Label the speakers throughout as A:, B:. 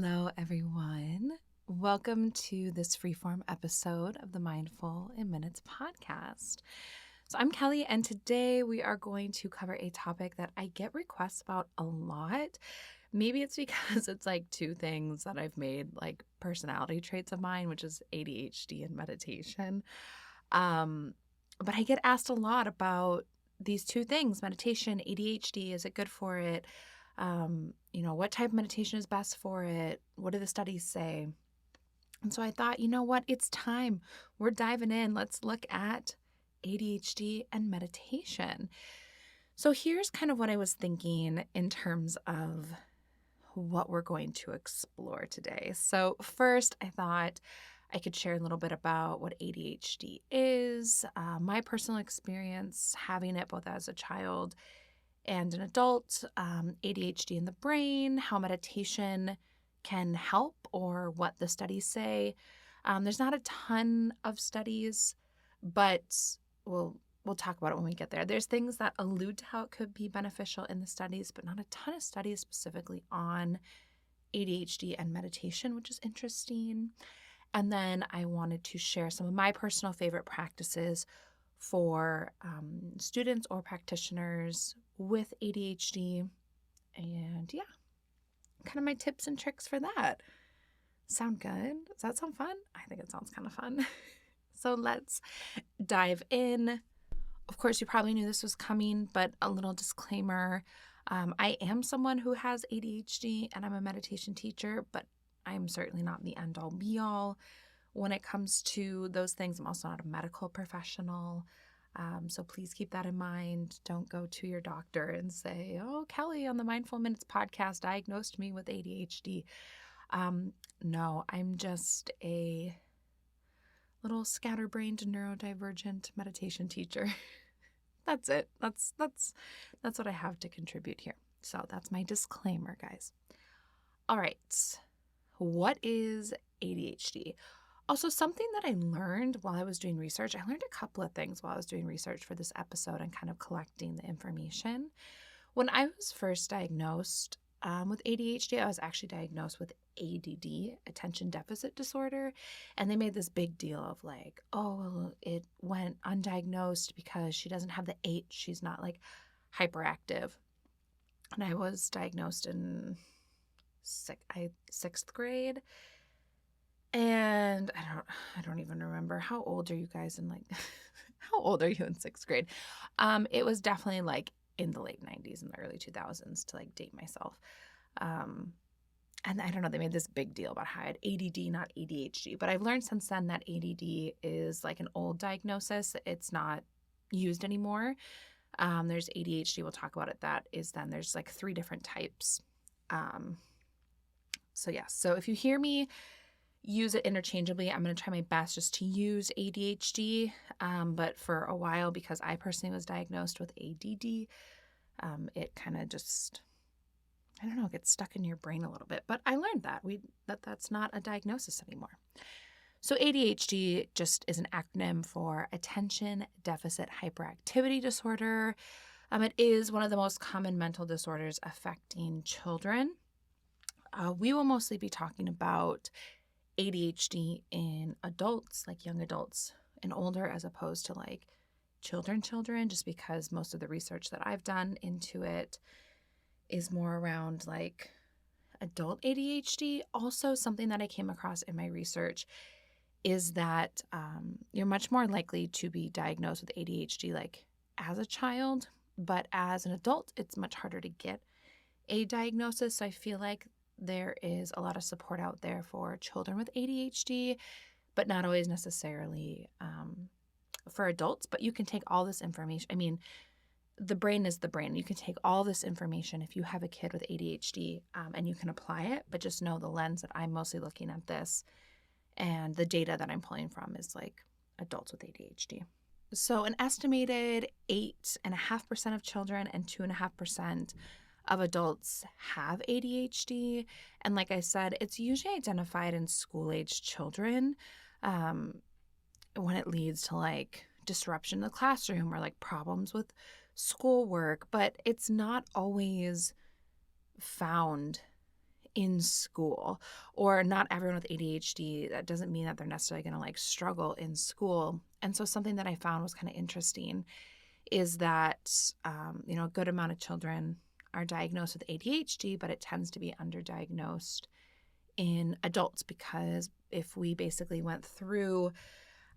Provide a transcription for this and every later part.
A: Hello, everyone. Welcome to this Freeform episode of the Mindful in Minutes podcast. So, I'm Kelly, and today we are going to cover a topic that I get requests about a lot. Maybe it's because it's like two things that I've made like personality traits of mine, which is ADHD and meditation. But I get asked a lot about these two things, meditation, ADHD. Is it good for it? What type of meditation is best for it? What do the studies say? And so I thought, you know what? It's time. We're diving in. Let's look at ADHD and meditation. So here's kind of what I was thinking in terms of what we're going to explore today. So first, I thought I could share a little bit about what ADHD is, my personal experience having it both as a child and an adult, ADHD in the brain, how meditation can help or what the studies say. There's not a ton of studies, but we'll talk about it when we get there. There's things that allude to how it could be beneficial in the studies, but not a ton of studies specifically on ADHD and meditation, which is interesting. And then I wanted to share some of my personal favorite practices for students or practitioners with ADHD. And yeah, kind of my tips and tricks for that. Sound good? Does that sound fun? I think it sounds kind of fun. So let's dive in. Of course, you probably knew this was coming, but a little disclaimer. I am someone who has ADHD and I'm a meditation teacher, but I'm certainly not the end all be all. When it comes to those things, I'm also not a medical professional. So please keep that in mind. Don't go to your doctor and say, oh, Kelly on the Mindful Minutes podcast diagnosed me with ADHD. No, I'm just a little scatterbrained neurodivergent meditation teacher. That's it. That's what I have to contribute here. So that's my disclaimer, guys. All right. What is ADHD? Also, something that I learned while I was doing research, I learned a couple of things while I was doing research for this episode and kind of collecting the information. When I was first diagnosed with ADHD, I was actually diagnosed with ADD, attention deficit disorder. And they made this big deal of like, oh, it went undiagnosed because she doesn't have the H. She's not like hyperactive. And I was diagnosed in sixth grade. And I don't even remember. How old are you guys in how old are you in sixth grade? It was definitely like in the late 90s and the early 2000s to like date myself. And I don't know, they made this big deal about how I had ADD, not ADHD. But I've learned since then that ADD is like an old diagnosis. It's not used anymore. There's ADHD. We'll talk about it. There's like 3 different types. So if you hear me use it interchangeably, I'm going to try my best just to use ADHD. But for a while, because I personally was diagnosed with ADD, it kind of just, I don't know, gets stuck in your brain a little bit. But I learned that's not a diagnosis anymore. So ADHD just is an acronym for Attention Deficit Hyperactivity Disorder. It is one of the most common mental disorders affecting children. We will mostly be talking about ADHD in adults, like young adults and older, as opposed to like children, just because most of the research that I've done into it is more around like adult ADHD. Also, something that I came across in my research is that you're much more likely to be diagnosed with ADHD like as a child, but as an adult, it's much harder to get a diagnosis. So I feel like there is a lot of support out there for children with ADHD, but not always necessarily for adults. But you can take all this information. I mean, the brain is the brain. You can take all this information if you have a kid with ADHD and you can apply it, but just know the lens that I'm mostly looking at this and the data that I'm pulling from is like adults with ADHD. So an estimated 8.5% of children and 2.5% of adults have ADHD. And like I said, it's usually identified in school-age children when it leads to like disruption in the classroom or like problems with schoolwork, but it's not always found in school, or not everyone with ADHD. That doesn't mean that they're necessarily going to like struggle in school. And so something that I found was kind of interesting is that, a good amount of children are diagnosed with ADHD, but it tends to be underdiagnosed in adults, because if we basically went through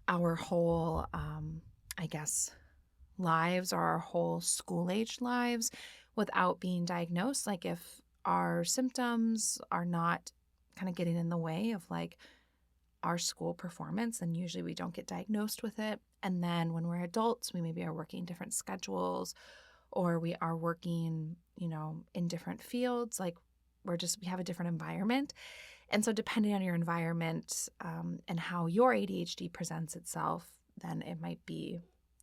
A: our whole, lives, or our whole school-age lives without being diagnosed, like if our symptoms are not kind of getting in the way of like our school performance, then usually we don't get diagnosed with it. And then when we're adults, we maybe are working different schedules, or we are working, in different fields. Like we have a different environment. And so depending on your environment and how your ADHD presents itself, then it might be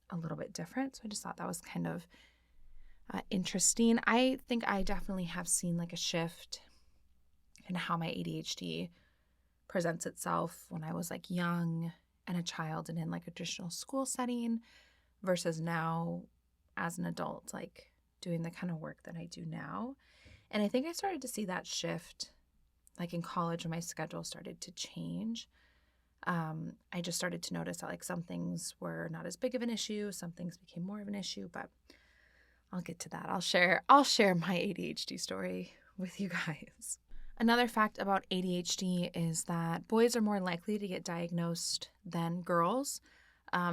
A: a little bit different. So I just thought that was kind of interesting. I think I definitely have seen like a shift in how my ADHD presents itself when I was like young and a child and in like a traditional school setting versus now as an adult, like doing the kind of work that I do now. And I think I started to see that shift like in college when my schedule started to change. I just started to notice that like some things were not as big of an issue, some things became more of an issue, but I'll get to that. I'll share my ADHD story with you guys. Another fact about ADHD is that boys are more likely to get diagnosed than girls.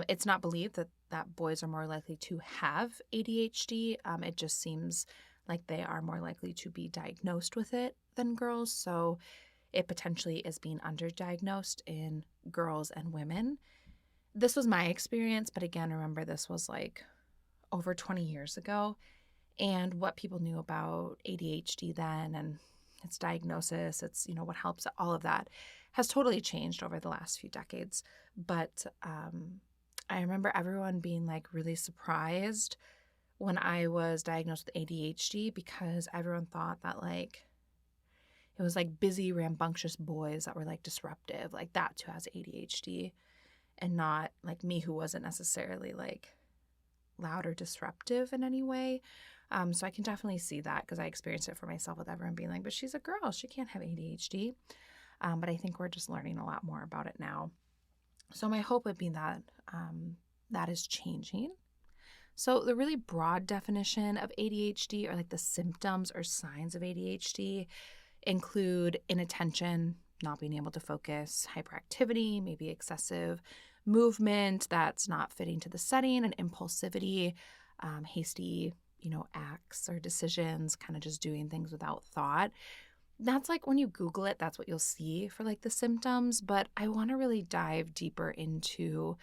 A: It's not believed that boys are more likely to have ADHD. It just seems like they are more likely to be diagnosed with it than girls. So it potentially is being underdiagnosed in girls and women. This was my experience, but again, remember this was like over 20 years ago. And what people knew about ADHD then and its diagnosis, it's, what helps, all of that has totally changed over the last few decades. But I remember everyone being like really surprised when I was diagnosed with ADHD, because everyone thought that like it was like busy, rambunctious boys that were like disruptive, like that's who has ADHD, and not like me, who wasn't necessarily like loud or disruptive in any way. So I can definitely see that, because I experienced it for myself with everyone being like, but she's a girl, she can't have ADHD. But I think we're just learning a lot more about it now. So my hope would be that that is changing. So the really broad definition of ADHD, or like the symptoms or signs of ADHD, include inattention, not being able to focus, hyperactivity, maybe excessive movement that's not fitting to the setting, and impulsivity, hasty, acts or decisions, kind of just doing things without thought. That's like when you Google it, that's what you'll see for like the symptoms. But I want to really dive deeper into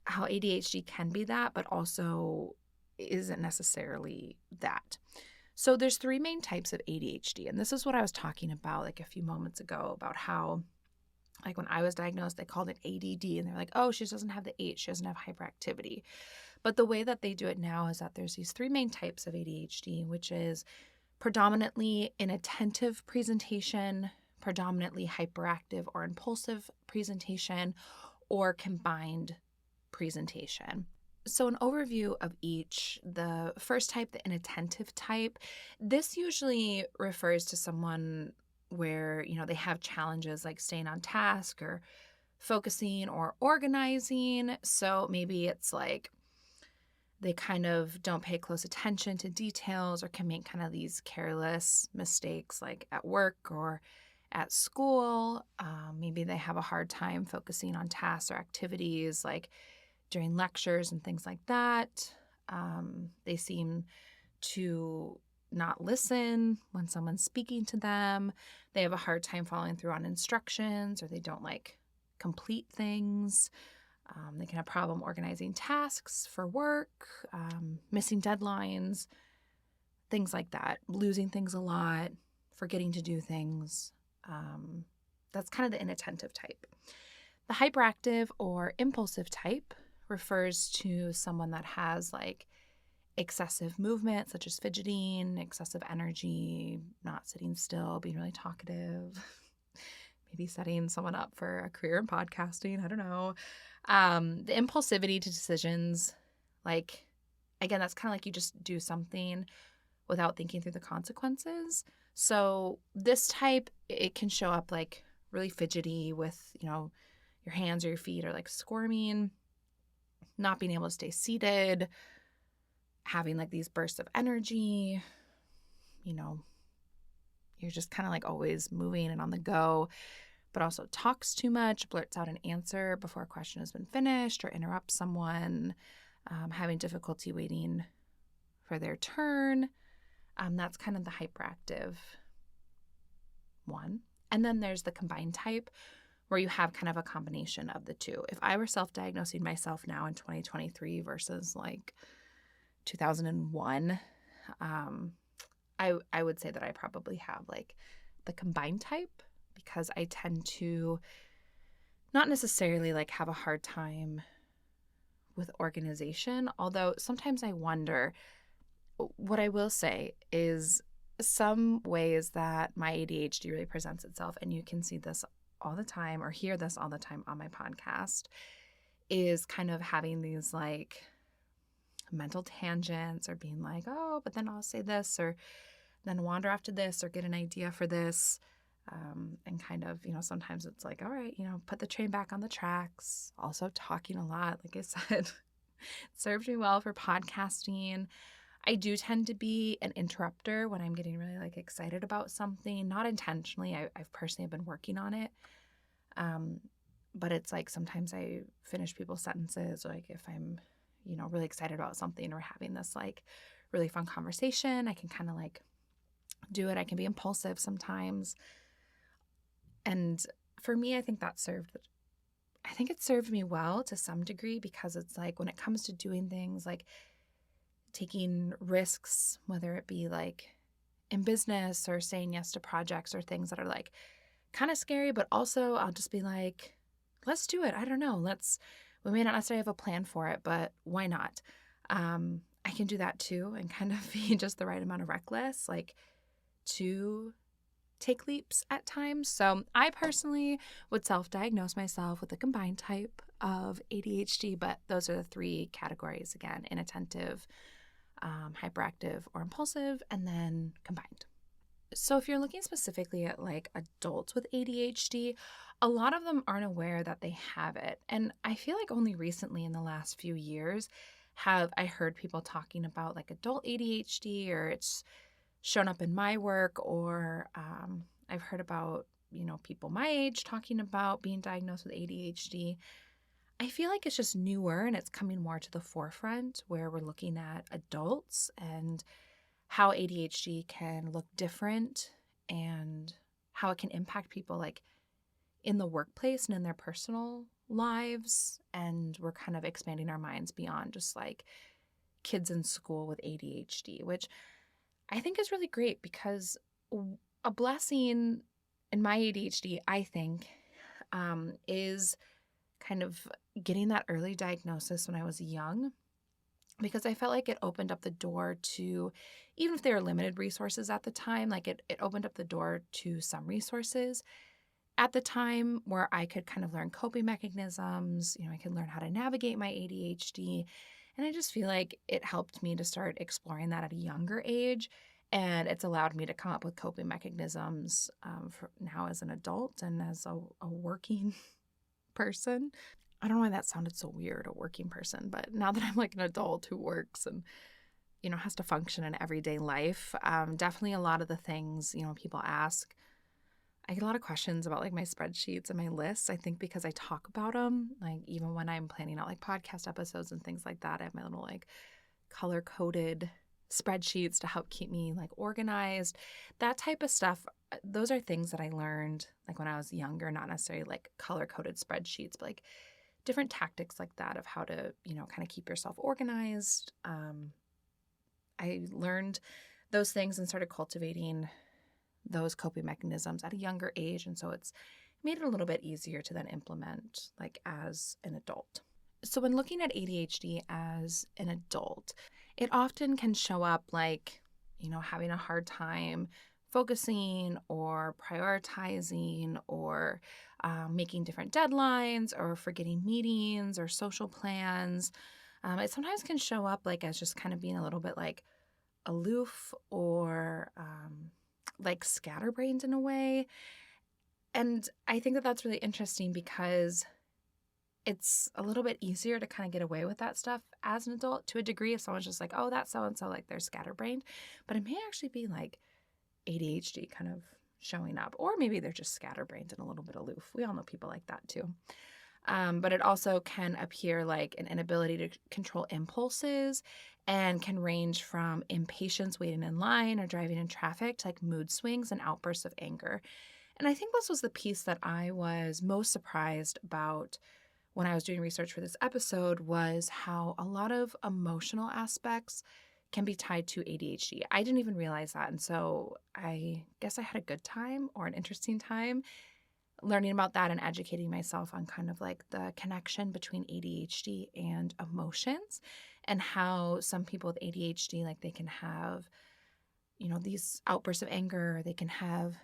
A: how ADHD can be that, but also isn't necessarily that. So there's 3 main types of ADHD. And this is what I was talking about like a few moments ago, about how like when I was diagnosed, they called it ADD, and they're like, oh, she doesn't have the H, she doesn't have hyperactivity. But the way that they do it now is that there's these 3 main types of ADHD, which is predominantly inattentive presentation, predominantly hyperactive or impulsive presentation, or combined presentation. So an overview of each. The first type, the inattentive type, this usually refers to someone where, they have challenges like staying on task or focusing or organizing. So maybe it's like they kind of don't pay close attention to details, or can make kind of these careless mistakes like at work or at school. Maybe they have a hard time focusing on tasks or activities like during lectures and things like that. They seem to not listen when someone's speaking to them. They have a hard time following through on instructions, or they don't like complete things. They can have problem organizing tasks for work, missing deadlines, things like that, losing things a lot, forgetting to do things. That's kind of the inattentive type. The hyperactive or impulsive type refers to someone that has like excessive movement, such as fidgeting, excessive energy, not sitting still, being really talkative, maybe setting someone up for a career in podcasting. I don't know. The impulsivity to decisions, like, again, that's kind of like you just do something without thinking through the consequences. So this type, it can show up like really fidgety with, your hands or your feet are like squirming, not being able to stay seated, having like these bursts of energy, you know, you're just kind of like always moving and on the go, but also talks too much, blurts out an answer before a question has been finished or interrupts someone, having difficulty waiting for their turn. That's kind of the hyperactive one. And then there's the combined type where you have kind of a combination of the two. If I were self-diagnosing myself now in 2023 versus like 2001, I would say that I probably have like the combined type, because I tend to not necessarily like have a hard time with organization, although sometimes I wonder. What I will say is some ways that my ADHD really presents itself, and you can see this all the time or hear this all the time on my podcast, is kind of having these like mental tangents or being like, oh, but then I'll say this, or then wander off to this, or get an idea for this. And kind of, sometimes it's like, all right, put the train back on the tracks. Also talking a lot, like I said, served me well for podcasting. I do tend to be an interrupter when I'm getting really like excited about something, not intentionally. I've personally been working on it. But it's like sometimes I finish people's sentences, like if I'm, really excited about something or having this like really fun conversation, I can kind of like do it. I can be impulsive sometimes. And for me, I think it served me well to some degree, because it's like when it comes to doing things like taking risks, whether it be like in business or saying yes to projects or things that are like kind of scary, but also I'll just be like, let's do it. I don't know. We may not necessarily have a plan for it, but why not? I can do that too, and kind of be just the right amount of reckless, like to take leaps at times. So I personally would self-diagnose myself with a combined type of ADHD, but those are the three categories again: inattentive, hyperactive or impulsive, and then combined. So if you're looking specifically at like adults with ADHD, a lot of them aren't aware that they have it. And I feel like only recently in the last few years have I heard people talking about like adult ADHD, or it's shown up in my work, or I've heard about, people my age talking about being diagnosed with ADHD. I feel like it's just newer and it's coming more to the forefront, where we're looking at adults and how ADHD can look different and how it can impact people like in the workplace and in their personal lives. And we're kind of expanding our minds beyond just like kids in school with ADHD, which I think is really great, because a blessing in my ADHD, I think, is kind of getting that early diagnosis when I was young, because I felt like it opened up the door to, even if there were limited resources at the time, like it opened up the door to some resources at the time where I could kind of learn coping mechanisms. I could learn how to navigate my ADHD. And I just feel like it helped me to start exploring that at a younger age. And it's allowed me to come up with coping mechanisms for now as an adult and as a working person. I don't know why that sounded so weird, a working person, but now that I'm like an adult who works and, has to function in everyday life, definitely a lot of the things, people ask. I get a lot of questions about like my spreadsheets and my lists, I think because I talk about them. Like even when I'm planning out like podcast episodes and things like that, I have my little like color-coded spreadsheets to help keep me like organized. That type of stuff, those are things that I learned like when I was younger, not necessarily like color-coded spreadsheets, but like different tactics like that of how to, kind of keep yourself organized. I learned those things and started cultivating those coping mechanisms at a younger age. And so it's made it a little bit easier to then implement like as an adult. So when looking at ADHD as an adult, it often can show up like, having a hard time focusing or prioritizing, or making different deadlines, or forgetting meetings or social plans. It sometimes can show up like as just kind of being a little bit like aloof, or like scatterbrained in a way. And I think that that's really interesting because it's a little bit easier to kind of get away with that stuff as an adult to a degree if someone's just like, oh, that's so-and-so, like they're scatterbrained. But it may actually be like ADHD kind of showing up, or maybe they're just scatterbrained and a little bit aloof. We all know people like that too. But it also can appear like an inability to control impulses and can range from impatience waiting in line or driving in traffic to like mood swings and outbursts of anger. And I think this was the piece that I was most surprised about when I was doing research for this episode, was how a lot of emotional aspects can be tied to ADHD. I didn't even realize that. And so I guess I had a good time or an interesting time learning about that and educating myself on kind of like the connection between ADHD and emotions, and how some people with ADHD, like they can have, these outbursts of anger, they can have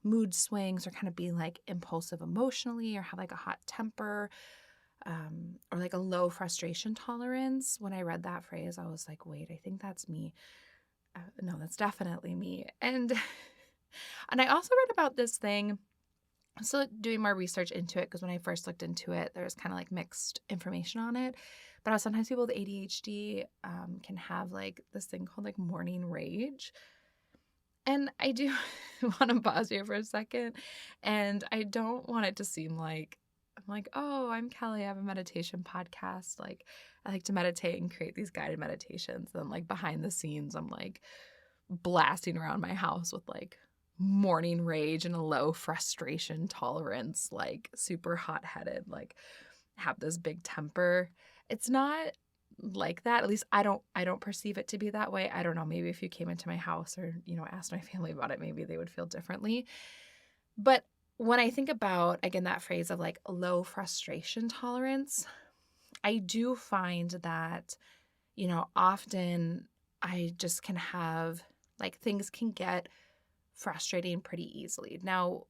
A: mood swings or kind of be like impulsive emotionally or have like a hot temper, or like a low frustration tolerance. When I read that phrase, I was like, wait, I think that's me. No, that's definitely me. And I also read about this thing. I'm still doing more research into it because when I first looked into it, there was kind of like mixed information on it. But sometimes people with ADHD can have like this thing called like morning rage. And I do want to pause here for a second. And I don't want it to seem like I'm like, oh, I'm Kelly. I have a meditation podcast. Like, I like to meditate and create these guided meditations. And like behind the scenes, I'm like blasting around my house with like morning rage and a low frustration tolerance, like super hot-headed, like have this big temper. It's not like that. At least I don't perceive it to be that way. I don't know. Maybe if you came into my house or, asked my family about it, maybe they would feel differently. But when I think about, again, that phrase of like low frustration tolerance, I do find that, often I just can have like things can get frustrating pretty easily. Now,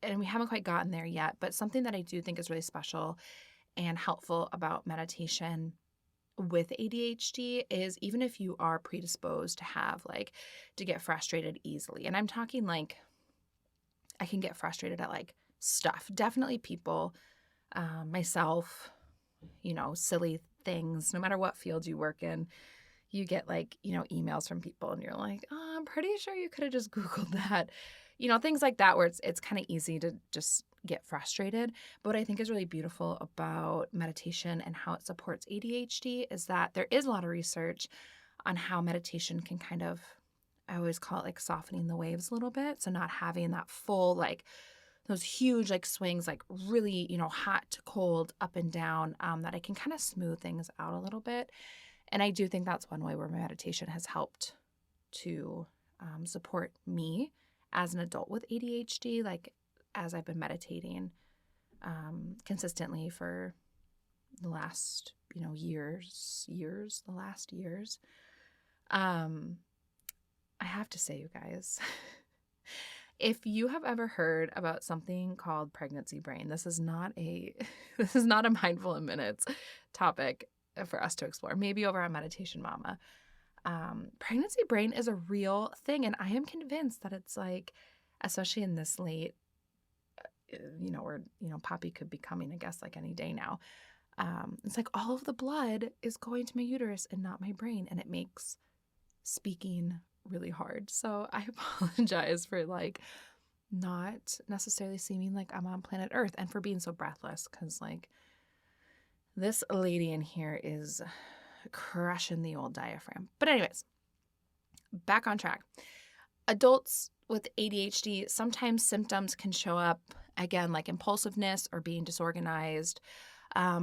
A: and we haven't quite gotten there yet, but something that I do think is really special and helpful about meditation with ADHD is even if you are predisposed to have like to get frustrated easily. And I'm talking like I can get frustrated at like stuff. Definitely people, myself, silly things, no matter what field you work in, you get like, emails from people and you're like, oh, I'm pretty sure you could have just Googled that, things like that where it's kind of easy to just get frustrated. But what I think is really beautiful about meditation and how it supports ADHD is that there is a lot of research on how meditation can kind of, I always call it like softening the waves a little bit. So not having that full, like those huge like swings, like really, hot to cold, up and down, that it can kind of smooth things out a little bit. And I do think that's one way where meditation has helped to support me as an adult with ADHD, like as I've been meditating consistently for the last, years. I have to say, you guys, if you have ever heard about something called pregnancy brain, this is not a mindful in minutes topic for us to explore. Maybe over on Meditation Mama. Pregnancy brain is a real thing, and I am convinced that it's like, especially in this late, where Poppy could be coming, I guess, like any day now. It's like all of the blood is going to my uterus and not my brain, and it makes speaking really hard. So I apologize for like not necessarily seeming like I'm on planet Earth and for being so breathless, because like this lady in here is crushing the old diaphragm. But anyways, back on track. Adults with ADHD, sometimes symptoms can show up, again, like impulsiveness or being disorganized,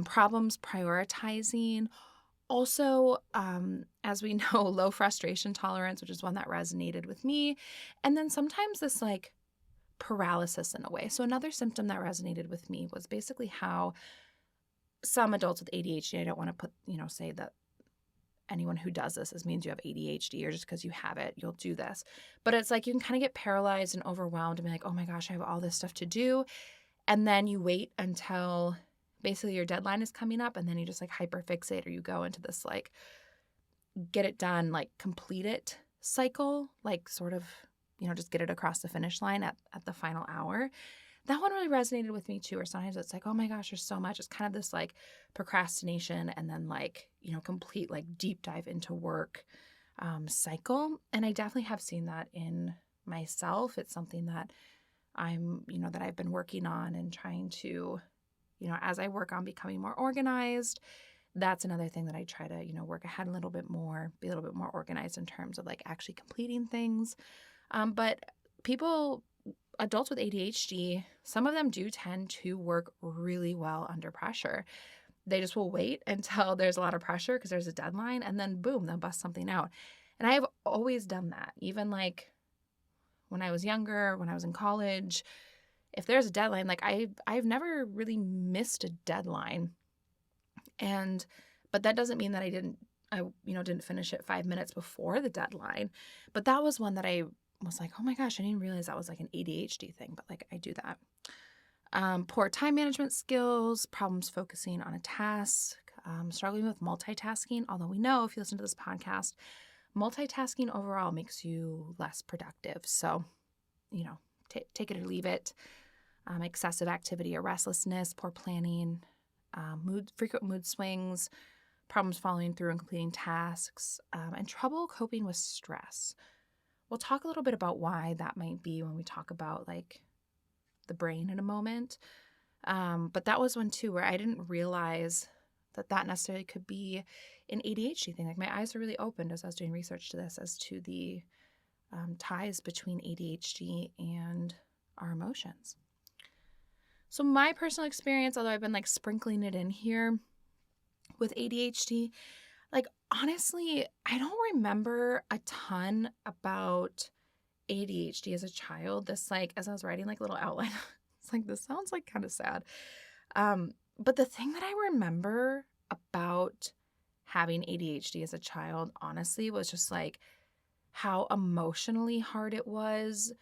A: problems prioritizing. Also, as we know, low frustration tolerance, which is one that resonated with me. And then sometimes this like paralysis in a way. So another symptom that resonated with me was basically how some adults with ADHD, I don't want to say that anyone who does this means you have ADHD or just because you have it, you'll do this. But it's like you can kind of get paralyzed and overwhelmed and be like, oh my gosh, I have all this stuff to do. And then you wait until basically your deadline is coming up, and then you just like hyperfixate, or you go into this like get it done, like complete it cycle, like sort of, just get it across the finish line at the final hour. That one really resonated with me too, or sometimes it's like, oh my gosh, there's so much. It's kind of this like procrastination and then like, complete like deep dive into work cycle. And I definitely have seen that in myself. It's something that that I've been working on and trying to, as I work on becoming more organized, that's another thing that I try to, work ahead a little bit more, be a little bit more organized in terms of like actually completing things. But adults with ADHD, some of them do tend to work really well under pressure. They just will wait until there's a lot of pressure because there's a deadline, and then boom, they'll bust something out. And I have always done that, even like when I was younger, when I was in college. If there's a deadline, like I've never really missed a deadline. But that doesn't mean that I didn't finish it 5 minutes before the deadline. But that was one that I was like, oh my gosh, I didn't realize that was like an ADHD thing, but like I do that. Poor time management skills, problems focusing on a task, struggling with multitasking. Although we know if you listen to this podcast, multitasking overall makes you less productive. So, take it or leave it. Excessive activity or restlessness, poor planning, frequent mood swings, problems following through and completing tasks, and trouble coping with stress. We'll talk a little bit about why that might be when we talk about like the brain in a moment. But that was one too where I didn't realize that necessarily could be an ADHD thing. Like my eyes were really opened as I was doing research to this as to the ties between ADHD and our emotions. So my personal experience, although I've been like sprinkling it in here with ADHD, like honestly, I don't remember a ton about ADHD as a child. This like, as I was writing like a little outline, it's like, this sounds like kind of sad. But the thing that I remember about having ADHD as a child, honestly, was just like how emotionally hard it was,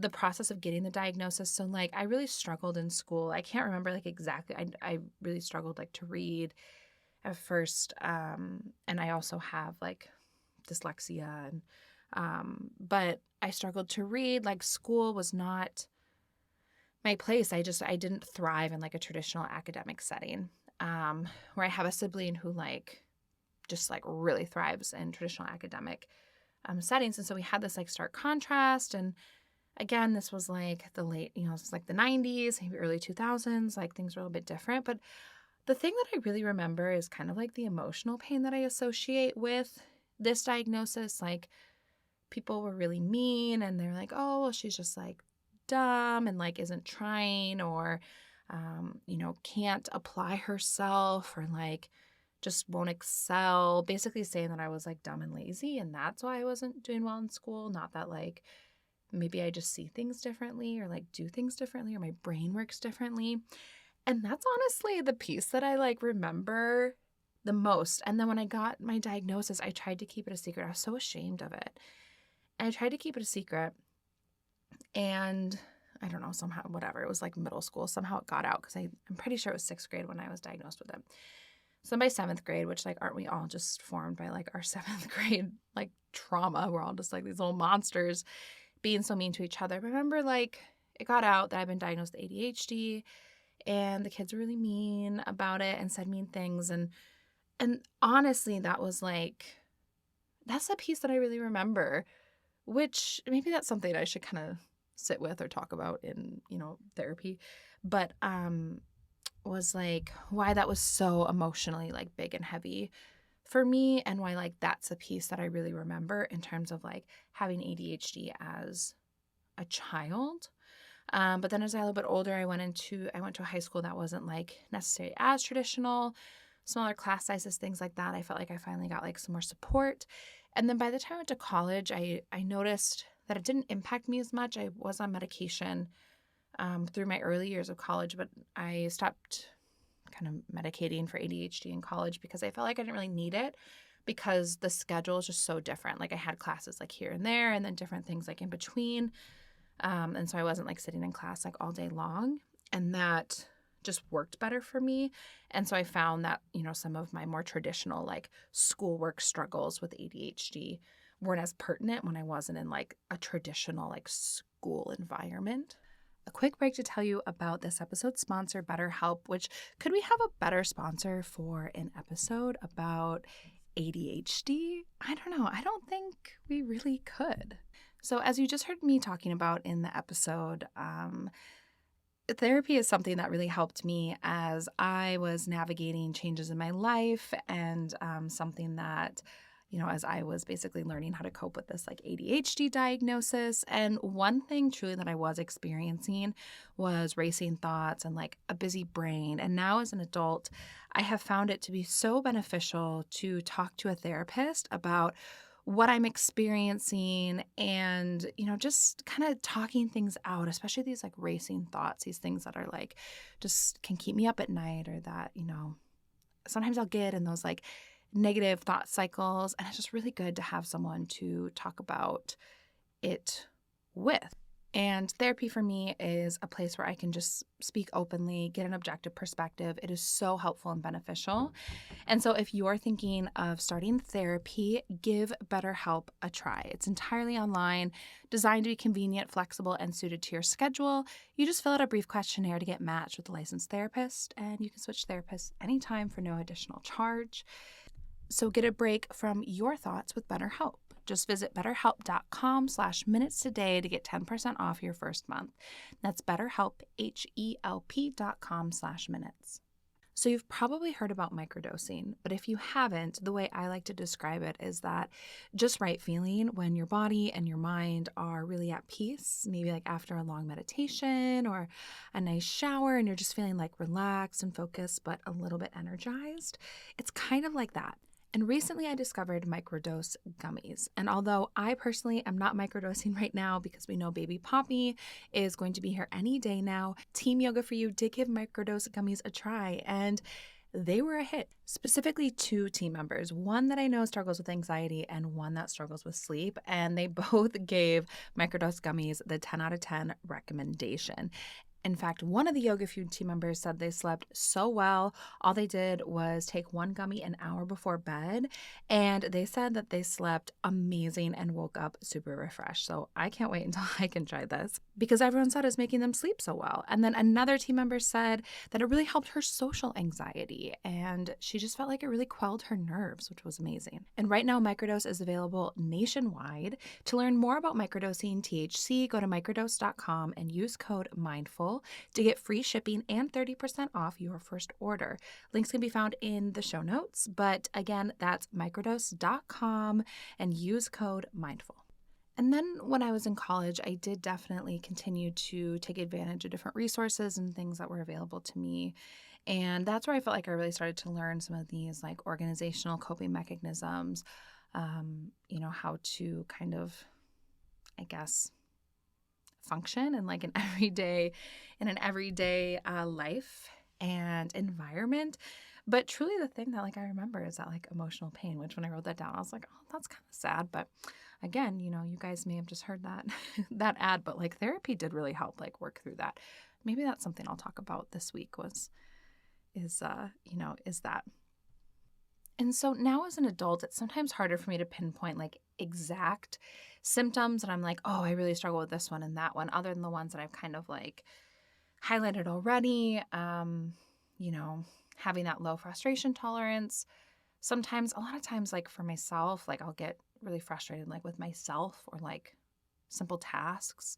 A: the process of getting the diagnosis. So like I really struggled in school. I can't remember like exactly. I really struggled like to read at first. And I also have like dyslexia but I struggled to read. Like school was not my place. I didn't thrive in like a traditional academic setting, where I have a sibling who like just like really thrives in traditional academic settings. And so we had this like stark contrast. And again, this was like the late, this was like the 90s, maybe early 2000s, like things were a little bit different. But the thing that I really remember is kind of like the emotional pain that I associate with this diagnosis. Like people were really mean and they're like, oh, well, she's just like dumb and like isn't trying or, can't apply herself or like just won't excel. Basically saying that I was like dumb and lazy and that's why I wasn't doing well in school. Not that like maybe I just see things differently or like do things differently or my brain works differently. And that's honestly the piece that I like remember the most. And then when I got my diagnosis, I tried to keep it a secret. I was so ashamed of it. And I tried to keep it a secret. And I don't know, somehow, whatever. It was like middle school. Somehow it got out because I'm pretty sure it was 6th grade when I was diagnosed with it. So by 7th grade, which like, aren't we all just formed by like our 7th grade like trauma? We're all just like these little monsters being so mean to each other. But I remember like it got out that I've been diagnosed with ADHD and the kids were really mean about it and said mean things. And honestly, that was like, that's a piece that I really remember, which maybe that's something I should kind of sit with or talk about in, therapy. But was like why that was so emotionally like big and heavy for me and why like that's a piece that I really remember in terms of like having ADHD as a child. But then as I got a little bit older, I went to a high school that wasn't like necessarily as traditional, smaller class sizes, things like that. I felt like I finally got like some more support. And then by the time I went to college, I noticed that it didn't impact me as much. I was on medication through my early years of college, but I stopped kind of medicating for ADHD in college because I felt like I didn't really need it because the schedule is just so different. Like I had classes like here and there and then different things like in between. And so I wasn't like sitting in class like all day long, and that just worked better for me. And so I found that, some of my more traditional like schoolwork struggles with ADHD weren't as pertinent when I wasn't in like a traditional like school environment. A quick break to tell you about this episode's sponsor, BetterHelp, which could we have a better sponsor for an episode about ADHD? I don't know. I don't think we really could. So as you just heard me talking about in the episode, therapy is something that really helped me as I was navigating changes in my life and something that, as I was basically learning how to cope with this like ADHD diagnosis. And one thing truly that I was experiencing was racing thoughts and like a busy brain. And now as an adult, I have found it to be so beneficial to talk to a therapist about what I'm experiencing and, just kind of talking things out, especially these like racing thoughts, these things that are like just can keep me up at night or that, sometimes I'll get in those like negative thought cycles. And it's just really good to have someone to talk about it with. And therapy for me is a place where I can just speak openly, get an objective perspective. It is so helpful and beneficial. And so if you're thinking of starting therapy, give BetterHelp a try. It's entirely online, designed to be convenient, flexible, and suited to your schedule. You just fill out a brief questionnaire to get matched with a licensed therapist, and you can switch therapists anytime for no additional charge. So get a break from your thoughts with BetterHelp. Just visit betterhelp.com/minutes today to get 10% off your first month. That's BetterHelp, HELP.com/minutes. So you've probably heard about microdosing, but if you haven't, the way I like to describe it is that just right feeling when your body and your mind are really at peace, maybe like after a long meditation or a nice shower and you're just feeling like relaxed and focused, but a little bit energized. It's kind of like that. And recently I discovered microdose gummies. And although I personally am not microdosing right now because we know baby Poppy is going to be here any day now, Team Yoga For You did give microdose gummies a try and they were a hit. Specifically 2 team members, one that I know struggles with anxiety and one that struggles with sleep. And they both gave microdose gummies the 10 out of 10 recommendation. In fact, one of the Yoga Food team members said they slept so well. All they did was take 1 gummy an hour before bed, and they said that they slept amazing and woke up super refreshed. So I can't wait until I can try this because everyone said it's making them sleep so well. And then another team member said that it really helped her social anxiety, and she just felt like it really quelled her nerves, which was amazing. And right now, microdose is available nationwide. To learn more about microdosing THC, go to microdose.com and use code MINDFUL to get free shipping and 30% off your first order. Links can be found in the show notes, but again, that's microdose.com and use code MINDFUL. And then when I was in college, I did definitely continue to take advantage of different resources and things that were available to me. And that's where I felt like I really started to learn some of these like organizational coping mechanisms, how to kind of, I guess, function in like an everyday life and environment. But truly the thing that like I remember is that like emotional pain, which when I wrote that down, I was like, oh, that's kind of sad. But again, you guys may have just heard that that ad, but like therapy did really help like work through that. Maybe that's something I'll talk about this week is that. And so now as an adult, it's sometimes harder for me to pinpoint like exact symptoms and I'm like, oh, I really struggle with this one and that one, other than the ones that I've kind of like highlighted already. Having that low frustration tolerance. Sometimes, a lot of times, like for myself, like I'll get really frustrated like with myself or like simple tasks.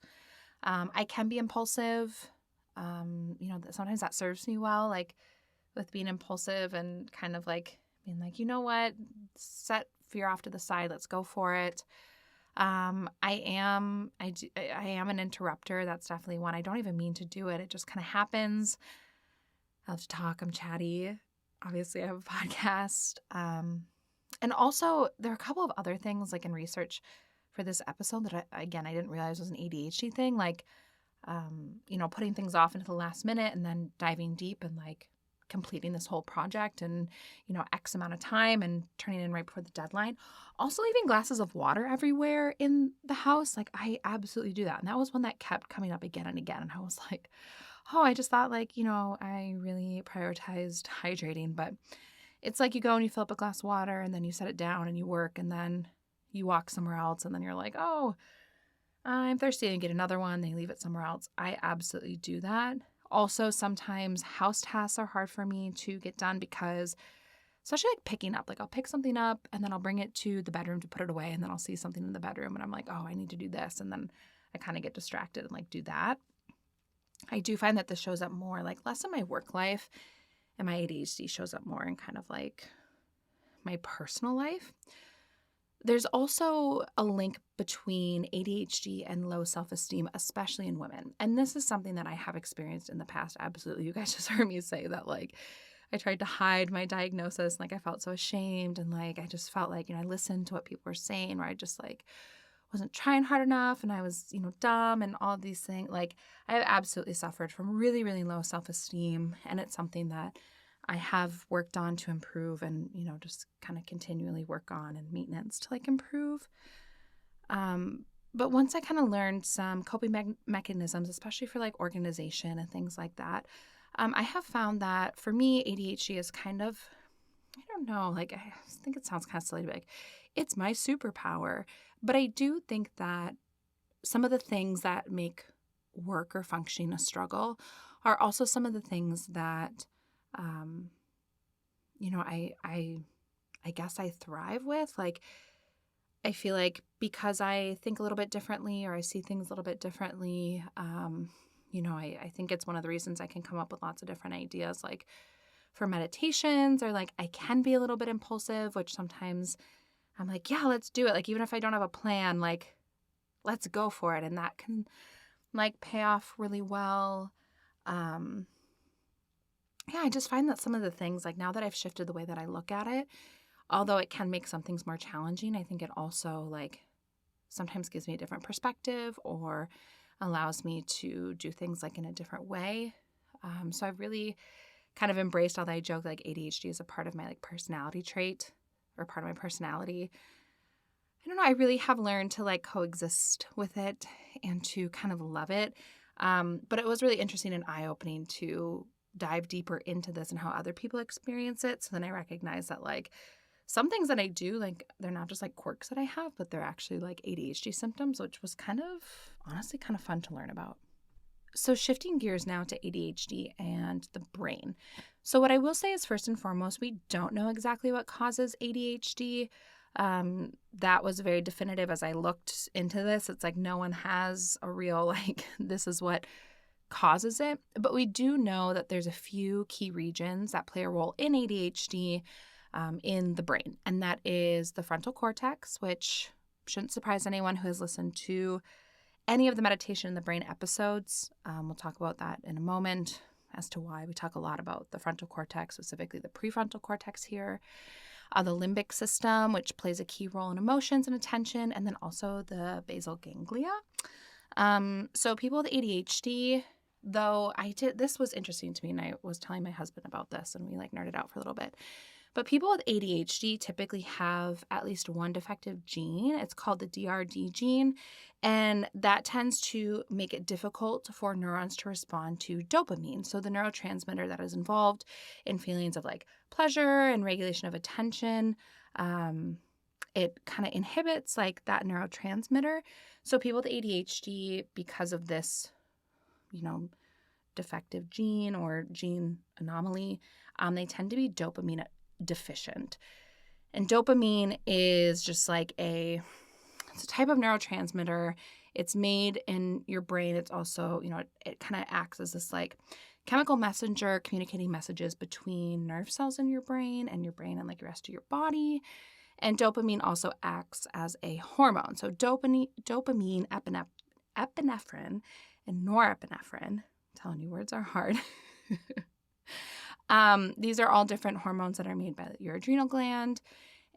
A: I can be impulsive. Sometimes that serves me well, like with being impulsive and kind of like being like, you know what, set fear off to the side. Let's go for it. I am an interrupter. That's definitely one. I don't even mean to do it. It just kind of happens. I love to talk. I'm chatty. Obviously, I have a podcast. And also, there are a couple of other things like in research for this episode that, I didn't realize was an ADHD thing. Like, putting things off into the last minute and then diving deep and like completing this whole project and, X amount of time and turning in right before the deadline. Also leaving glasses of water everywhere in the house. Like I absolutely do that. And that was one that kept coming up again and again. And I was like, oh, I just thought like, I really prioritized hydrating, but it's like you go and you fill up a glass of water and then you set it down and you work and then, you walk somewhere else and then you're like, oh, I'm thirsty, and get another one. They leave it somewhere else. I absolutely do that. Also, sometimes house tasks are hard for me to get done because, especially like picking up, like I'll pick something up and then I'll bring it to the bedroom to put it away. And then I'll see something in the bedroom and I'm like, oh, I need to do this. And then I kind of get distracted and like do that. I do find that this shows up more, like less in my work life, and my ADHD shows up more in kind of like my personal life. There's also a link between ADHD and low self-esteem, especially in women. And this is something that I have experienced in the past. Absolutely. You guys just heard me say that, like, I tried to hide my diagnosis. And, like, I felt so ashamed. And, like, I just felt like, I listened to what people were saying, where I just, like, wasn't trying hard enough. And I was, dumb and all of these things. Like, I have absolutely suffered from really, really low self-esteem. And it's something that I have worked on to improve and, just kind of continually work on and maintenance to like improve. But once I kind of learned some coping mechanisms, especially for like organization and things like that, I have found that for me, ADHD is kind of, I don't know, like I think it sounds kind of silly to be like, it's my superpower. But I do think that some of the things that make work or functioning a struggle are also some of the things that I guess I thrive with. Like, I feel like because I think a little bit differently or I see things a little bit differently, I think it's one of the reasons I can come up with lots of different ideas, like for meditations, or like I can be a little bit impulsive, which sometimes I'm like, yeah, let's do it. Like, even if I don't have a plan, like, let's go for it. And that can like pay off really well. I just find that some of the things, like now that I've shifted the way that I look at it, although it can make some things more challenging, I think it also like sometimes gives me a different perspective or allows me to do things like in a different way. So I've really kind of embraced, although I joke like ADHD is a part of my like personality trait or part of my personality. I don't know. I really have learned to like coexist with it and to kind of love it. But it was really interesting and eye-opening to dive deeper into this and how other people experience it. So then I recognize that like some things that I do, like they're not just like quirks that I have, but they're actually like ADHD symptoms, which was honestly kind of fun to learn about. So shifting gears now to ADHD and the brain. So what I will say is, first and foremost, we don't know exactly what causes ADHD. That was very definitive as I looked into this. It's like no one has a real like this is what causes it. But we do know that there's a few key regions that play a role in ADHD in the brain. And that is the frontal cortex, which shouldn't surprise anyone who has listened to any of the meditation in the brain episodes. We'll talk about that in a moment as to why we talk a lot about the frontal cortex, specifically the prefrontal cortex here. The limbic system, which plays a key role in emotions and attention, and then also the basal ganglia. So people with ADHD, though this was interesting to me, and I was telling my husband about this, and we like nerded out for a little bit. But people with ADHD typically have at least one defective gene. It's called the DRD gene, and that tends to make it difficult for neurons to respond to dopamine. So the neurotransmitter that is involved in feelings of like pleasure and regulation of attention, it kind of inhibits like that neurotransmitter. So people with ADHD, because of this, defective gene or gene anomaly, they tend to be dopamine deficient. And dopamine is just like it's a type of neurotransmitter. It's made in your brain. It's also, it kind of acts as this like chemical messenger communicating messages between nerve cells in your brain and like the rest of your body. And dopamine also acts as a hormone. So dopamine, epinephrine, and norepinephrine. I'm telling you, words are hard. These are all different hormones that are made by your adrenal gland.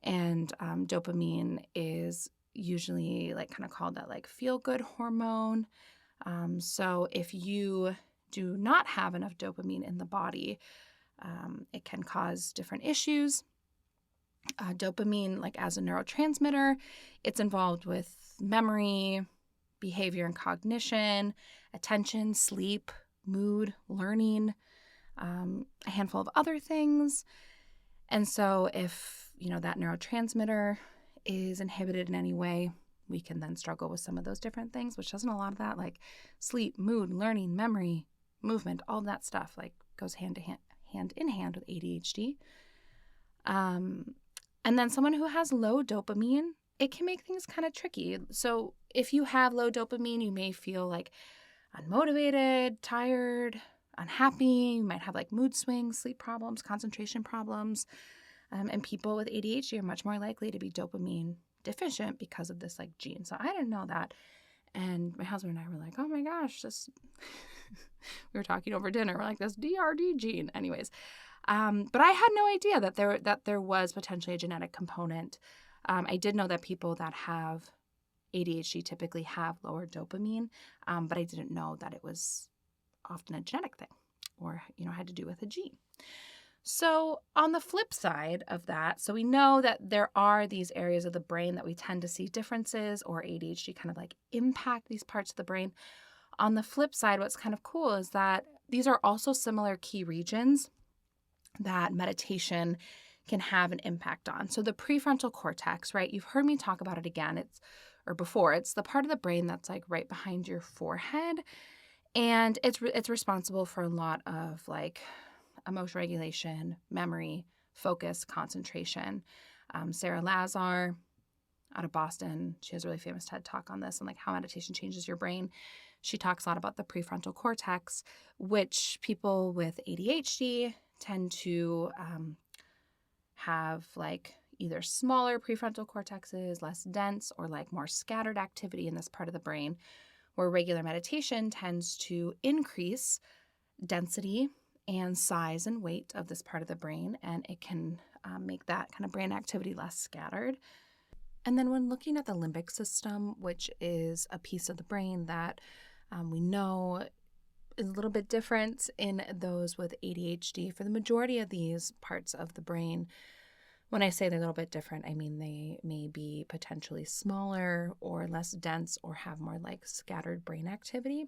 A: And dopamine is usually like kind of called that like feel-good hormone. So if you do not have enough dopamine in the body, it can cause different issues. Dopamine, like as a neurotransmitter, it's involved with memory, behavior and cognition, attention, sleep, mood, learning, a handful of other things. And so if, that neurotransmitter is inhibited in any way, we can then struggle with some of those different things, which doesn't a lot of that, like sleep, mood, learning, memory, movement, all of that stuff like goes hand in hand with ADHD. And then someone who has low dopamine, it can make things kind of tricky. So if you have low dopamine, you may feel like unmotivated, tired, unhappy. You might have like mood swings, sleep problems, concentration problems. And people with ADHD are much more likely to be dopamine deficient because of this like gene. So I didn't know that. And my husband and I were like, oh my gosh, this, we were talking over dinner. We're like, this DRD gene. Anyways. But I had no idea that there was potentially a genetic component. I did know that people that have ADHD typically have lower dopamine, but I didn't know that it was often a genetic thing or, had to do with a gene. So on the flip side of that, so we know that there are these areas of the brain that we tend to see differences or ADHD kind of like impact these parts of the brain. On the flip side, what's kind of cool is that these are also similar key regions that meditation can have an impact on. So the prefrontal cortex, right? You've heard me talk about it again. It's the part of the brain that's like right behind your forehead. And it's responsible for a lot of like emotion regulation, memory, focus, concentration. Sarah Lazar out of Boston, she has a really famous TED Talk on this and like how meditation changes your brain. She talks a lot about the prefrontal cortex, which people with ADHD tend to have like either smaller prefrontal cortexes, less dense, or like more scattered activity in this part of the brain, where regular meditation tends to increase density and size and weight of this part of the brain, and it can make that kind of brain activity less scattered. And then when looking at the limbic system, which is a piece of the brain that we know is a little bit different in those with ADHD. For the majority of these parts of the brain, when I say they're a little bit different, I mean they may be potentially smaller or less dense or have more like scattered brain activity.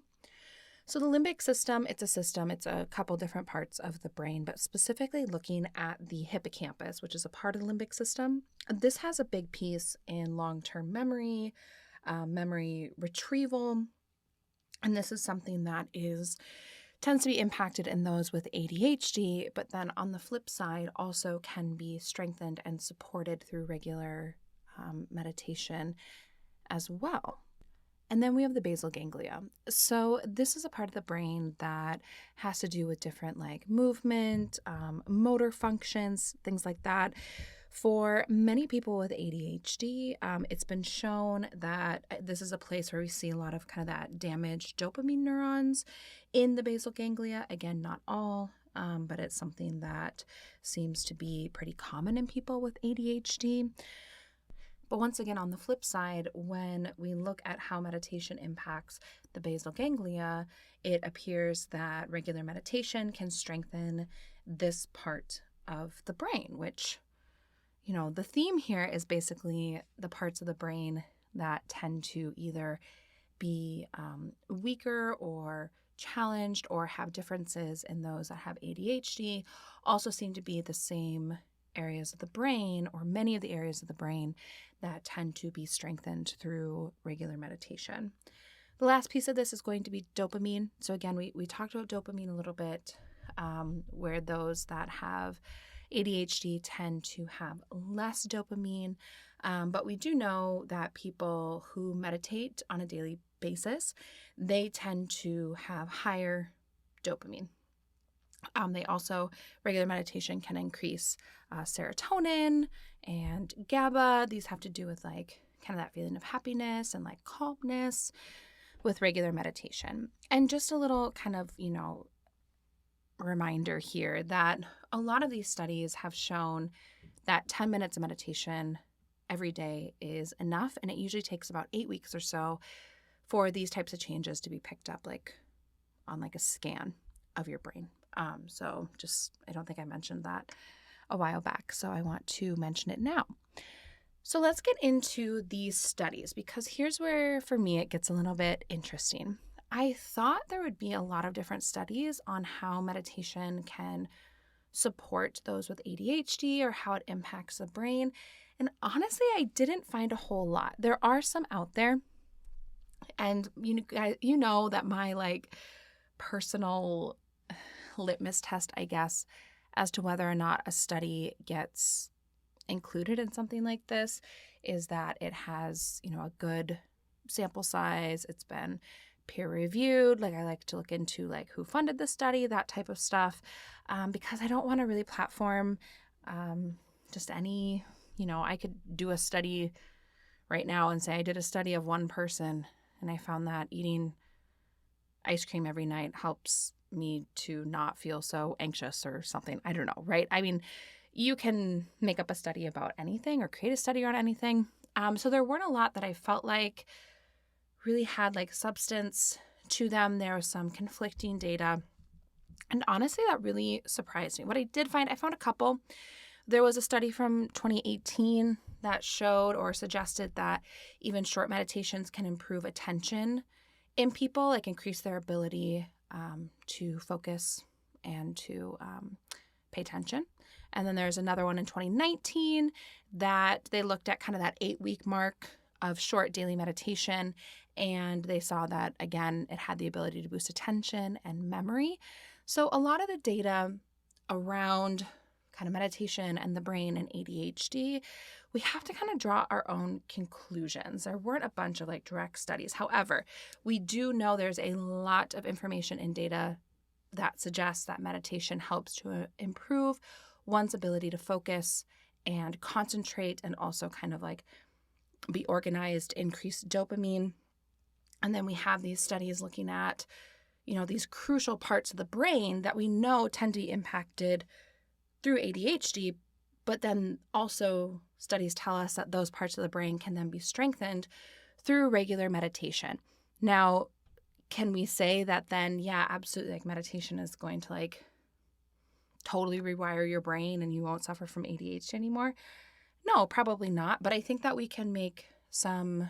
A: So the limbic system, it's a couple different parts of the brain, but specifically looking at the hippocampus, which is a part of the limbic system. This has a big piece in long-term memory, memory retrieval. And this is something that tends to be impacted in those with ADHD, but then on the flip side also can be strengthened and supported through regular meditation as well. And then we have the basal ganglia. So this is a part of the brain that has to do with different like movement, motor functions, things like that. For many people with ADHD, it's been shown that this is a place where we see a lot of kind of that damaged dopamine neurons in the basal ganglia. Again, not all, but it's something that seems to be pretty common in people with ADHD. But once again, on the flip side, when we look at how meditation impacts the basal ganglia, it appears that regular meditation can strengthen this part of the brain, which, the theme here is basically the parts of the brain that tend to either be weaker or challenged or have differences in those that have ADHD also seem to be the same areas of the brain, or many of the areas of the brain that tend to be strengthened through regular meditation. The last piece of this is going to be dopamine. So again, we talked about dopamine a little bit, where those that have ADHD tend to have less dopamine, but we do know that people who meditate on a daily basis, they tend to have higher dopamine. Regular meditation can increase serotonin and GABA. These have to do with like kind of that feeling of happiness and like calmness with regular meditation. And just a little kind of, reminder here that a lot of these studies have shown that 10 minutes of meditation every day is enough. And it usually takes about 8 weeks or so for these types of changes to be picked up like on like a scan of your brain. I don't think I mentioned that a while back, so I want to mention it now. So let's get into these studies, because here's where, for me, it gets a little bit interesting. I thought there would be a lot of different studies on how meditation can support those with ADHD or how it impacts the brain. And honestly, I didn't find a whole lot. There are some out there. And you know that my like personal litmus test, I guess, as to whether or not a study gets included in something like this is that it has, a good sample size. It's been peer reviewed. Like I like to look into like who funded the study, that type of stuff, because I don't want to really platform just any, I could do a study right now and say I did a study of one person and I found that eating ice cream every night helps me to not feel so anxious or something. I don't know, right? I mean, you can make up a study about anything or create a study on anything. So there weren't a lot that I felt like really had like substance to them. There was some conflicting data. And honestly, that really surprised me. What I did find, I found a couple. There was a study from 2018 that showed or suggested that even short meditations can improve attention in people, like increase their ability to focus and to pay attention. And then there's another one in 2019 that they looked at kind of that 8-week mark of short daily meditation. And they saw that, again, it had the ability to boost attention and memory. So a lot of the data around kind of meditation and the brain and ADHD, we have to kind of draw our own conclusions. There weren't a bunch of like direct studies. However, we do know there's a lot of information and data that suggests that meditation helps to improve one's ability to focus and concentrate and also kind of like be organized, increase dopamine. And then we have these studies looking at, these crucial parts of the brain that we know tend to be impacted through ADHD, but then also studies tell us that those parts of the brain can then be strengthened through regular meditation. Now, can we say that then, yeah, absolutely, like meditation is going to like totally rewire your brain and you won't suffer from ADHD anymore? No, probably not. But I think that we can make some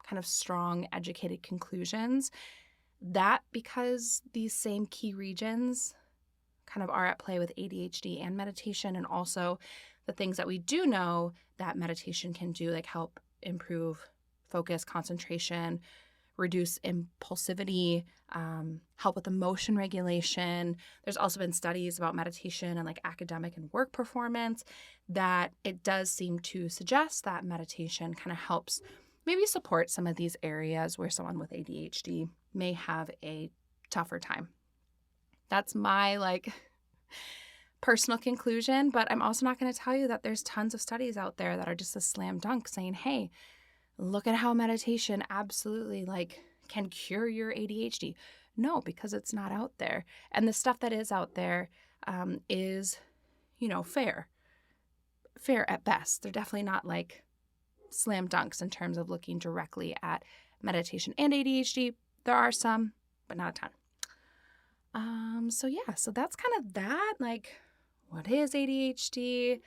A: kind of strong, educated conclusions that because these same key regions kind of are at play with ADHD and meditation, and also the things that we do know that meditation can do, like help improve focus, concentration, reduce impulsivity, help with emotion regulation. There's also been studies about meditation and like academic and work performance that it does seem to suggest that meditation kind of helps maybe support some of these areas where someone with ADHD may have a tougher time. That's my like personal conclusion, but I'm also not going to tell you that there's tons of studies out there that are just a slam dunk saying, hey, look at how meditation absolutely like can cure your ADHD. No, because it's not out there. And the stuff that is out there is, fair at best. They're definitely not like slam dunks in terms of looking directly at meditation and ADHD. There are some, but not a ton. So that's kind of that, like what is ADHD,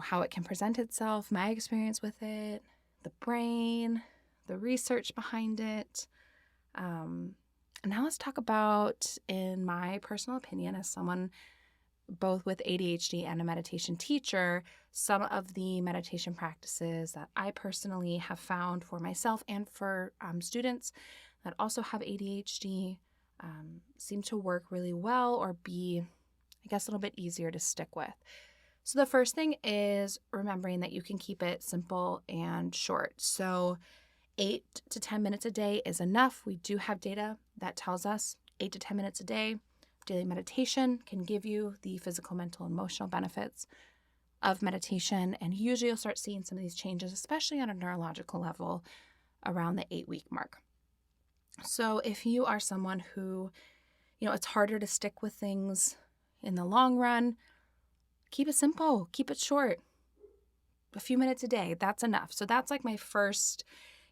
A: how it can present itself, my experience with it, the brain, the research behind it. And now let's talk about, in my personal opinion, as someone both with ADHD and a meditation teacher, some of the meditation practices that I personally have found for myself and for students that also have ADHD seem to work really well or be, I guess, a little bit easier to stick with. So the first thing is remembering that you can keep it simple and short. So 8 to 10 minutes a day is enough. We do have data that tells us 8 to 10 minutes a day daily meditation can give you the physical, mental, and emotional benefits of meditation. And usually you'll start seeing some of these changes, especially on a neurological level, around the 8-week mark. So if you are someone who, it's harder to stick with things in the long run, keep it simple, keep it short. A few minutes a day, that's enough. So that's like my first,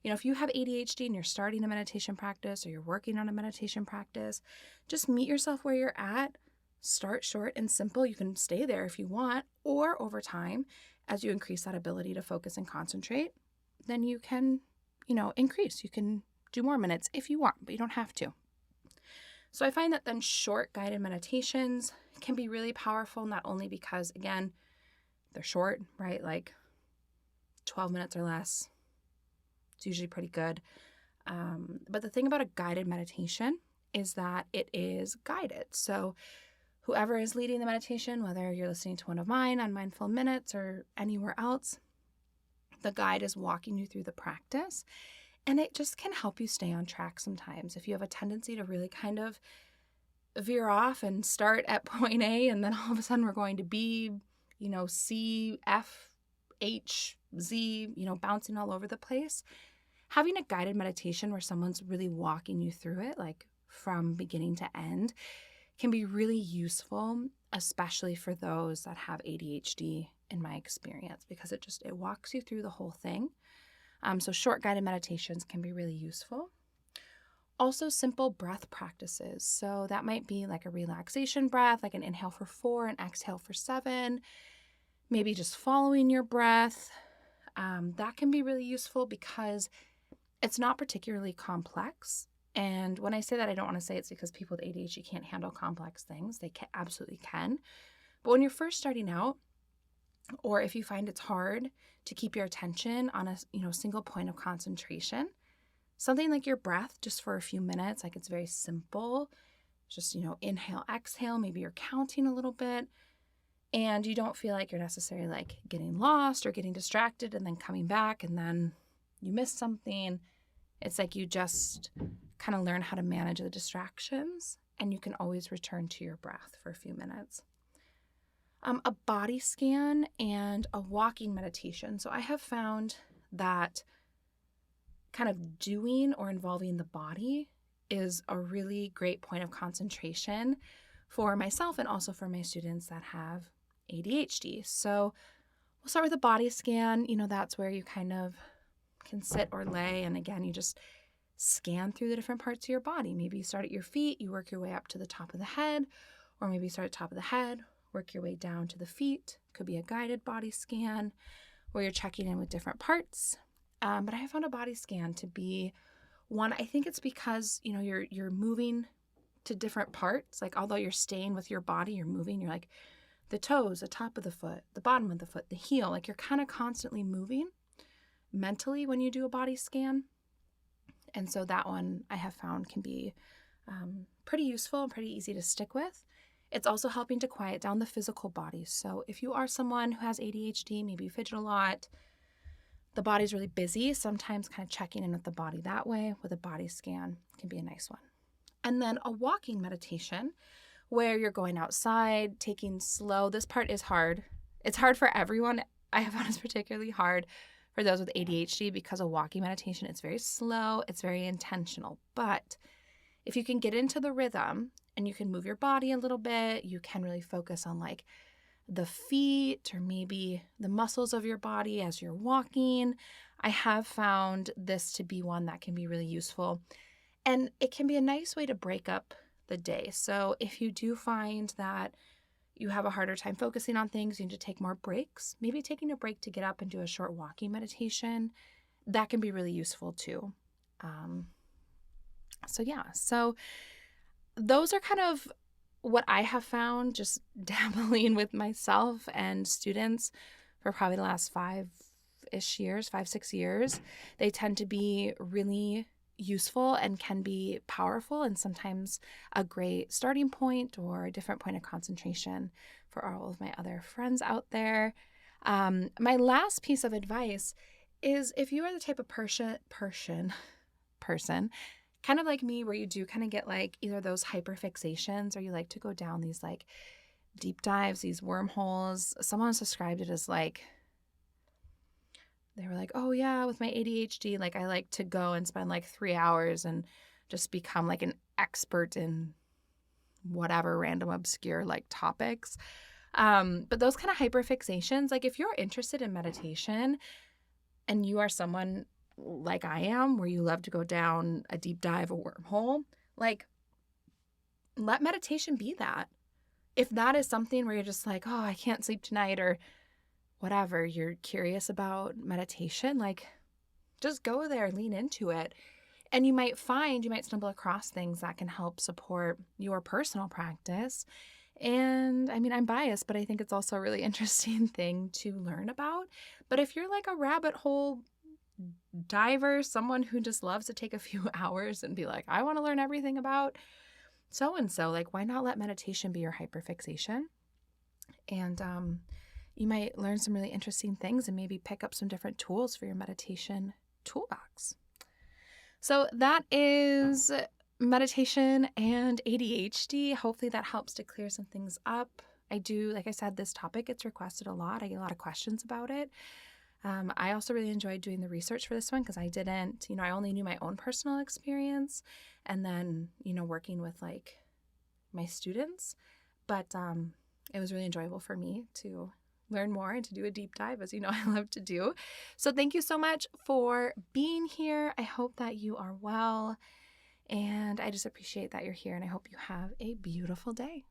A: if you have ADHD and you're starting a meditation practice or you're working on a meditation practice, just meet yourself where you're at. Start short and simple. You can stay there if you want, or over time, as you increase that ability to focus and concentrate, then you can, increase. You can do more minutes if you want, but you don't have to. So I find that then short guided meditations can be really powerful, not only because, again, They're short, right? Like 12 minutes or less. It's usually pretty good. But the thing about a guided meditation is that it is guided. So whoever is leading the meditation, whether you're listening to one of mine on Mindful Minutes or anywhere else, the guide is walking you through the practice. And it just can help you stay on track sometimes. If you have a tendency to really kind of veer off and start at point A, and then all of a sudden we're going to B, C, F, H, Z, bouncing all over the place. Having a guided meditation where someone's really walking you through it, like from beginning to end, can be really useful, especially for those that have ADHD in my experience, because it walks you through the whole thing. So short guided meditations can be really useful. Also, simple breath practices. So that might be like a relaxation breath, like an inhale for 4 and exhale for 7. Maybe just following your breath. That can be really useful because it's not particularly complex. And when I say that, I don't want to say it's because people with ADHD can't handle complex things. They absolutely can. But when you're first starting out, or if you find it's hard to keep your attention on a single point of concentration, something like your breath just for a few minutes, like it's very simple. Just, inhale, exhale. Maybe you're counting a little bit and you don't feel like you're necessarily like getting lost or getting distracted and then coming back and then you miss something. It's like you just kind of learn how to manage the distractions and you can always return to your breath for a few minutes. A body scan and a walking meditation. So I have found that kind of doing or involving the body is a really great point of concentration for myself and also for my students that have ADHD. So we'll start with a body scan. That's where you kind of can sit or lay. And again, you just scan through the different parts of your body. Maybe you start at your feet, you work your way up to the top of the head, or maybe you start at the top of the head, work your way down to the feet. Could be a guided body scan where you're checking in with different parts. But I have found a body scan to be one. I think it's because, you're moving to different parts. Like, although you're staying with your body, you're moving. You're like the toes, the top of the foot, the bottom of the foot, the heel. Like you're kind of constantly moving mentally when you do a body scan. And so that one I have found can be pretty useful and pretty easy to stick with. It's also helping to quiet down the physical body. So if you are someone who has ADHD, maybe you fidget a lot, the body's really busy, sometimes kind of checking in with the body that way with a body scan can be a nice one. And then a walking meditation where you're going outside, taking slow. This part is hard. It's hard for everyone. I have found it's particularly hard for those with ADHD because a walking meditation, it's very slow, it's very intentional. But if you can get into the rhythm and you can move your body a little bit, you can really focus on like the feet or maybe the muscles of your body as you're walking. I have found this to be one that can be really useful. And it can be a nice way to break up the day. So if you do find that you have a harder time focusing on things, you need to take more breaks, maybe taking a break to get up and do a short walking meditation, that can be really useful too. So those are kind of what I have found just dabbling with myself and students for probably the last 5-6 years. They tend to be really useful and can be powerful and sometimes a great starting point or a different point of concentration for all of my other friends out there. My last piece of advice is if you are the type of person, kind of like me, where you do kind of get like either those hyperfixations or you like to go down these like deep dives, these wormholes. Someone described it as like, they were like, oh yeah, with my ADHD, like I like to go and spend like 3 hours and just become like an expert in whatever random obscure like topics. But those kind of hyperfixations, like if you're interested in meditation and you are someone like I am, where you love to go down a deep dive, a wormhole, like let meditation be that. If that is something where you're just like, oh, I can't sleep tonight or whatever, you're curious about meditation, like just go there, lean into it. And you might stumble across things that can help support your personal practice And I mean, I'm biased, but I think it's also a really interesting thing to learn about. But if you're like a rabbit hole diver, someone who just loves to take a few hours and be like, I want to learn everything about so and so, like, why not let meditation be your hyperfixation? And you might learn some really interesting things and maybe pick up some different tools for your meditation toolbox. So that is meditation and ADHD. Hopefully that helps to clear some things up. I do, like I said, this topic gets requested a lot. I get a lot of questions about it. I also really enjoyed doing the research for this one because I didn't, I only knew my own personal experience and then, working with like my students. But it was really enjoyable for me to learn more and to do a deep dive, as you know I love to do. So thank you so much for being here. I hope that you are well, and I just appreciate that you're here, and I hope you have a beautiful day.